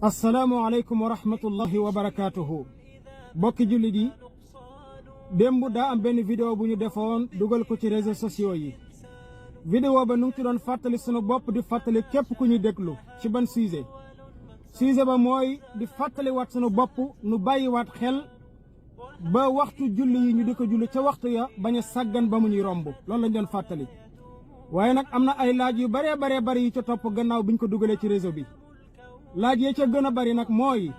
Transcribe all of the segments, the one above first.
assalaamu aleykum wa rahmatullahi wa barakaatuhu bokki jullit yi démb daa am benn vidéo bu ñu defoon dugal ko ci réseaux sociaux yi vidéo ba nu ngi ci doon fàttali sunu bopp di fàttali képp ku ñu déglu ci ban sujet ba mooy di fàttali waat sunu bopp nu bàyyiwaat xel ba waxtu julli yi ñu di ko julli ca waxtu ya bañ a sàggan ba mu ñuy romb loolu lañ doon fàttali waaye nag am na ay laaj yu baree bari yu ca topp gannaaw biñ ko dugalee ci réseau bi laaj yee ca gën a bari nag mooy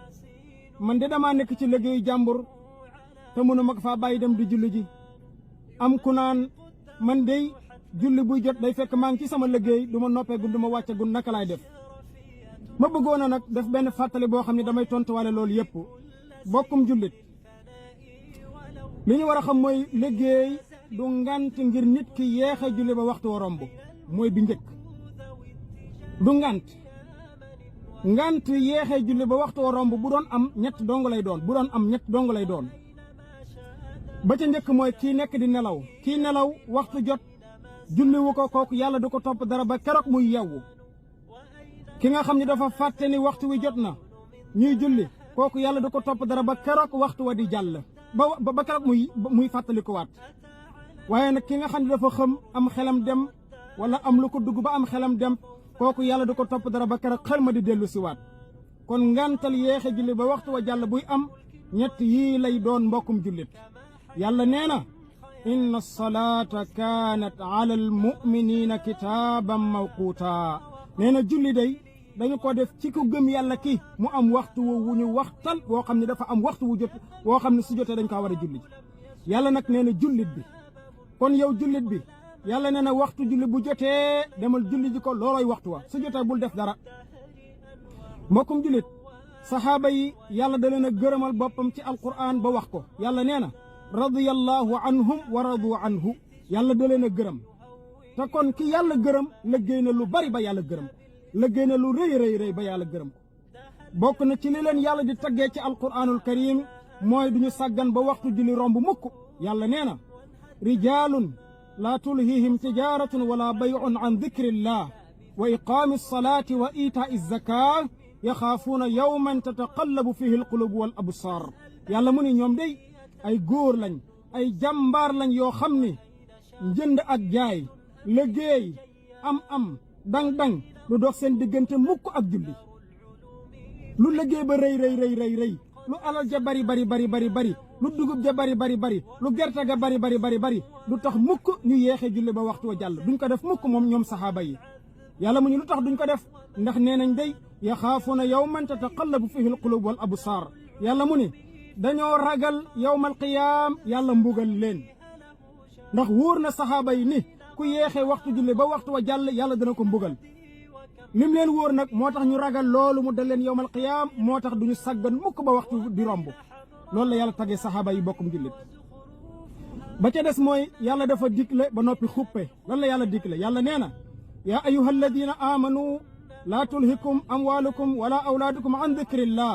man de damaa nekk ci liggéeyu jàmbur te mënu ma ko faa bàyyi dem di julli ji am ku naan man dey julli buy jot day fekk maa ngi ci sama liggéey du ma noppee gun du ma wàcce gun naka laay def ma bëggoon a nag def benn fàttali boo xam ne damay tontuwaale loolu yëpp bokkum jullit li ñu war a xam mooy liggéey du ngant ngir nit ki yeexe julli ba waxtu wa romb mooy bi njëkk du ngant yeexe julli ba waxtu wa romb bu doon am ñett dong lay doon ba ca njëkk mooy kii nekk di nelaw kii nelaw waxtu jot julli wu ko kooku yàlla du ko topp dara ba keroog muy yewwu ki nga xam ne dafa fàtte ni waxtu wi jot na ñuy julli kooku yàlla du ko topp dara ba keroog waxtu wa di jàll ba keroog muy fàttali ko waat waaye nag ki nga xam ne dafa xëm am xelam dem wala am lu ko dugg ba am xelam dem kooku yàlla du ko topp dara ba keroog xel ma di dellu si waat kon ngantal yeexe julli ba waxtu wa jàll buy am ñett yii lay doon mbokkum jullit yàlla nee na inna salaata kaanat ala al muminina kitaaban mawquuta nee na julli day dañu ko def ci ku gëm yàlla ki mu am waxtu wu ñu waxtal woo xam ne dafa am waxtu wu jot woo xam ne su jotee dañ kaa war a julli ji yàlla nag nee na jullit bi kon yow jullit bi yàlla nee na waxtu julli bu jotee demal julli ji ko loolooy waxtu wa su jotee bul def dara mbokkum jullit saxaaba yi yàlla da leen a gërëmal boppam ci alquran ba wax ko yàlla nee na radiyallahu anhum wa radu anhu yàlla da leen a gërëm te kon ki yàlla gërëm liggéey na lu bari ba yàlla gërëm liggéey na lu rëy ba yàlla gërëm ko bokk na ci li leen yàlla di taggee ci alquranul karim mooy duñu sàggan ba waxtu julli romb mukk yàlla nee na rijaalun laa tulhihim tijaratun wala bay'un an dikrillah wa iqaami alsalati wa itaa alzaka yaxaafuuna yawman tataqallabu fihi alqulubu wal absar yàlla mu ni ñoom day ay góor lañ ay jàmbaar lañ yoo xam ni njënd ak jaay liggéey am dang lu dox seen diggante mukk ak julli lu liggéey ba rëy lu alal ja bari lu dugub ja bari lu gerte ga bari du tax mukk ñu yeexe julli ba waxtu wa jàll duñ ko def mukk moom ñoom saxaaba yi yàlla mu ñu lu tax duñ ko def ndax nee nañ day yaxaafuuna yawman tataqallabu fihi alqulub wal absar yàlla mu ni dañoo ragal yawmal qiyaam yàlla mbugal leen ndax wóor na saxaaba yi ni ku yeexe waxtu julli ba waxtu wa jàll yàlla dana ko mbugal lim leen wóor nag moo tax ñu ragal loolu mu dal leen yawmal qiyaam moo tax duñu saggan mukk ba waxtu di romb loolu la yàlla tagee saxaaba yi bokkum jullit ba ca des mooy yàlla dafa digle ba noppi xuppe lan la yàlla digle yàlla nee na yaa ayyuha alladina amanu laa tulhikum amwalukum wala awlaadukum an dikrillah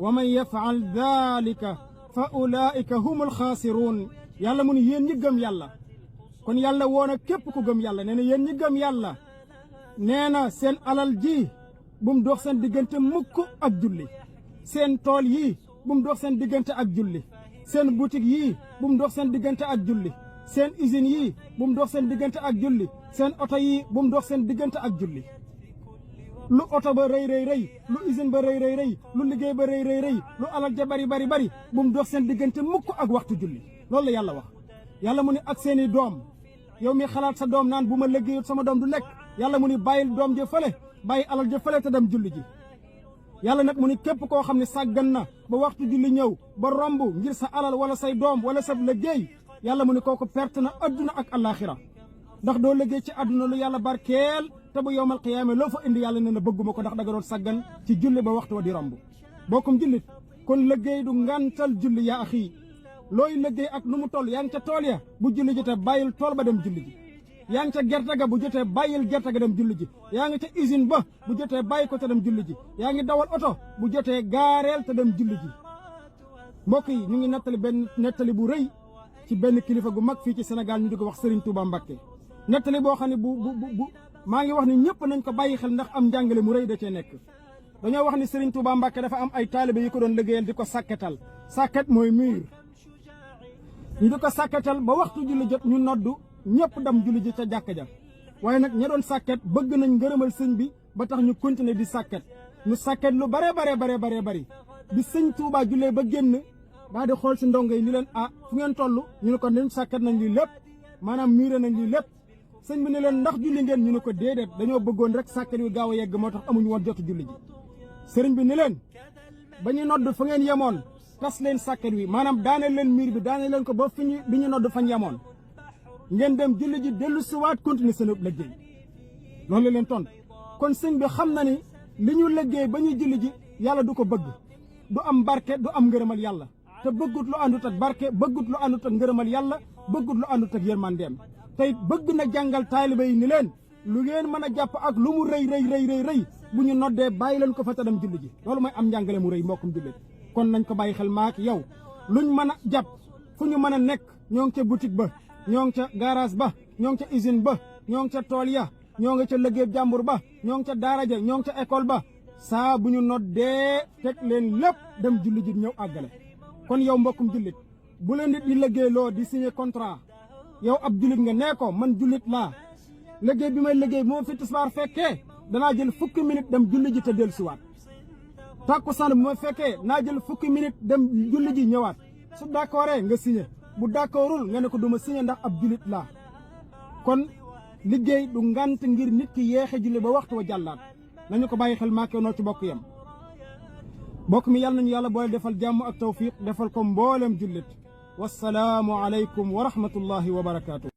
wa man yafal dalika fa ulaika humul xaasiruun yàlla mu ni yéen ñi gëm yàlla kon yàlla woon a képp ku gëm yàlla nee na yéen ñi gëm yàlla nee na seen alal ji bu mu dox seen diggante mukk ak julli seen tool yii bu mu dox seen diggante ak julli seen boutique yii bu mu dox seen diggante ak julli seen usine yii bu mu dox seen diggante ak julli seen oto yii bu mu dox seen diggante ak julli lu oto ba rëy lu usine ba rëy lu liggéey ba rëy lu alal ja bari bu mu dox seen diggante mukk ak waxtu julli loolu la yàlla wax yàlla mu ni ak seeni doom yow mi xalaat sa doom naan bu ma liggéeyut sama doom du lekk yàlla mu ni bàyyil doom ja fële bàyyi alal ja fële te dem julli ji yàlla nag mu ni képp koo xam ne sàggan na ba waxtu julli ñëw ba romb ngir sa alal wala say doom wala sa liggéey yàlla mu ni kooku perte na adduna ak alaxira ndax doo liggéey ci adduna lu yàlla barkeel te bu yowmal qiyaama loo fa indi yàlla ne na bëgguma ko ndax da nga doon sàggan ci julli ba waxtu wa di romb bokkum jullit kon liggéey du ngantal julli yaa axi looy liggéey ak nu mu toll yaa ngi ca tool ya bu julli jotee bàyyil tool ba dem julli ji yaa ngi ca gerte ga bu jotee bàyyil gerte ga dem julli ji yaa ngi ca usine ba bu jotee bàyyi ko te dem julli ji yaa ngi dawal oto bu jotee gaareel te dem julli ji mbokk yi ñu ngi nettali benn nettali bu rëy ci benn kilifa gu mag fii ci Sénégal ñu di ko wax Serigne Touba Mbacké nettali boo xam ne bu maa ngi wax ni ñëpp nañ ko bàyyi xel ndax am njàngale mu rëy da cee nekk dañoo wax ni Serigne Touba Mbacke dafa am ay taalibe yi ko doon liggéeyal di ko sàkketal sàkket mooy mur ñu di ko sàkketal ba waxtu julli jot ñu noddu ñëpp dem julli ji ca jàkka ja waaye nag ña doon sàkket bëgg nañ ngërëmal sëñ bi ba tax ñu continuer di sàkket ñu sàkket lu bare bari bi sëñ Touba jullee ba génn daa di xool si ndongo yi ni leen fu ngeen toll ñu ne ko nen sàkket nañ lii lépp maanaam muré nañ lii lépp sëñ bi ne leen ndax julli ngeen ñu ne ko déedéet dañoo bëggoon rek sàkket wi gaaw a yegg moo tax amuñu woon jotu julli ji sëriñ bi ni leen ba ñu nodd fa ngeen yemoon tas leen sàkket wi maanaam daane leen mur bi daane leen ko ba bi ñu nodd fañ yemoon ngeen dem julli ji dellu siwaat continuer seen liggéey loolu la leen tont kon sëñ bi xam na ni li ñu liggéey ba ñuy julli ji yàlla du ko bëgg du am barke du am ngërëmal yàlla te bëggut lu àndut ak barke bëggut lu àndut ak ngërëmal yàlla bëggut lu àndut ak yërmandeem tey bëgg na jàngal taaliba yi ni leen lu ngeen mën a jàpp ak lu mu rëy bu ñu noddee bàyyi leen ko fa te dem julli ji loolu mooy am njàngale mu rëy mbokkum jullit kon nañ ko bàyyi xel maak yow luñ mën a jàpp fu ñu mën a nekk ñoo ngi ca boutique ba ñoo ngi ca garage ba ñoo ngi ca usine ba ñoo ngi ca tool ya ñoo ngi ca liggéey jàmbur ba ñoo ngi ca daara ja ñoo ngi ca école ba saa bu ñu noddee teg leen lépp dem julli ji ñëw àggale kon yow mbokkum jullit bu leen nit di liggéeyloo di signé contrat yow ab jullit nga nee ko man jullit laa liggéey bi may liggéey moo fi tisbaar fekkee danaa jël fukki minute dem julli ji te dellu siwaat tàkkusaan bu ma fekkee naa jël fukki minute dem julli ji ñëwaat su d'accordee nga signé bu d'accordul nga ne ko duma signé ndax ab jullit laa kon liggéey du ngant ngir nit ki yeexe julli ba waxtu wa jàllaat nañu ko bàyyi xel maake noo ci bokk yam bokk mi yàlla nañu yàlla boole defal jàmm ak tawfiq defal ko mboolem jullit wassalaamu aleykum wa rahmatullahi wa barakaatu